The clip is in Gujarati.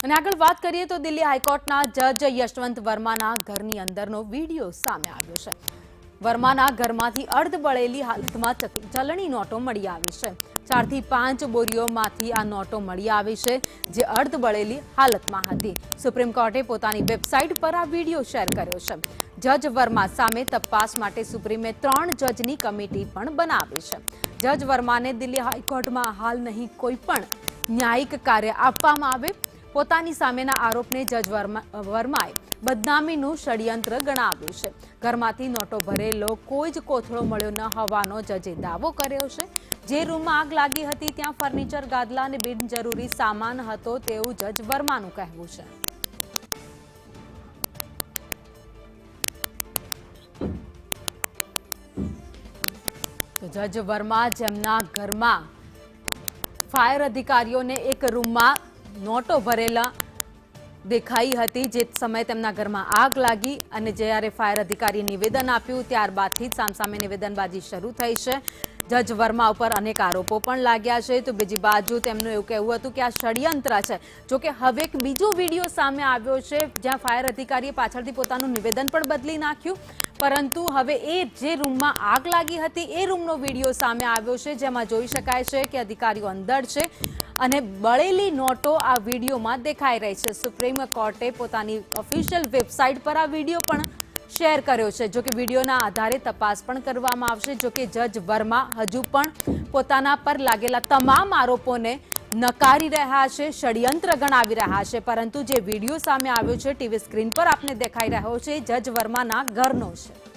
અને આગળ વાત કરીએ તો દિલ્હી હાઈકોર્ટના જજ યશવંત વર્માના ઘરની અંદરનો વિડીયો સામે આવ્યો છે। વર્માના ઘરમાંથી અર્ધબળેલી હાલતમાં ચલણી નોટો મળી આવી છે। 4 થી 5 બોરીઓમાંથી આ નોટો મળી આવી છે, જે અર્ધબળેલી હાલતમાં હતી। સુપ્રીમ કોર્ટે પોતાની વેબસાઇટ પર આ વિડીયો શેર કર્યો છે। જજ વર્મા સામે તપાસ માટે સુપ્રીમે 3 જજની કમિટી પણ બનાવી છે। જજ વર્માને દિલ્હી હાઈકોર્ટમાં હાલ નહીં કોઈ પણ ન્યાયિક કાર્ય આપવામાં આવે। પોતાની સામેના આરોપને જજ વર્માએ બદનામીનું ષડયંત્ર ગણાવ્યું છે। ઘરમાંથી નોટો ભરેલો કોઈ જ કોથળો મળ્યો ન હોવાનો જજે દાવો કર્યો છે। જે રૂમમાં આગ લાગી હતી ત્યાં ફર્નિચર, ગાદલા અને બિનજરૂરી સામાન હતો તેવું જજ વર્માનું કહેવું છે। તો જજ વર્મા જેમના ઘરમાં ફાયર અધિકારીઓને એક રૂમમાં નોટો ભરેલા દેખાઈ હતી, જે સમયે તેમના ઘરમાં આગ લાગી અને જ્યારે ફાયર અધિકારીએ નિવેદન આપ્યું ત્યારબાદથી જ સામસામે નિવેદનબાજી શરૂ થઈ છે। જજ વર્મા ઉપર અનેક આરોપો પણ લાગ્યા છે। તો બીજી બાજુ તેમનું એવું કહેવું હતું કે આ ષડયંત્ર છે। જોકે હવે એક બીજો વિડીયો સામે આવ્યો છે, જ્યાં ફાયર અધિકારીએ પાછળથી પોતાનું નિવેદન પણ બદલી નાખ્યું, પરંતુ હવે એ જે રૂમમાં આગ લાગી હતી એ રૂમનો વિડીયો સામે આવ્યો છે, જેમાં જોઈ શકાય છે કે અધિકારીઓ અંદર છે અને બળેલી નોટો આ વિડીયોમાં દેખાઈ રહી છે। સુપ્રીમ કોર્ટે પોતાની ઓફિશિયલ વેબસાઇટ પર આ વિડીયો પણ શેર કર્યો છે। જો કે વિડીયોના આધારે તપાસ પણ કરવામાં આવશે। જો કે જજ વર્મા હજુ પણ પોતાના પર લાગેલા તમામ આરોપોને નકારી રહ્યા છે, ષડયંત્ર ગણાવી રહ્યા છે, પરંતુ જે વિડીયો સામે આવ્યો છે ટીવી સ્ક્રીન પર આપને દેખાઈ રહ્યો છે, જજ વર્માના ઘરનો છે।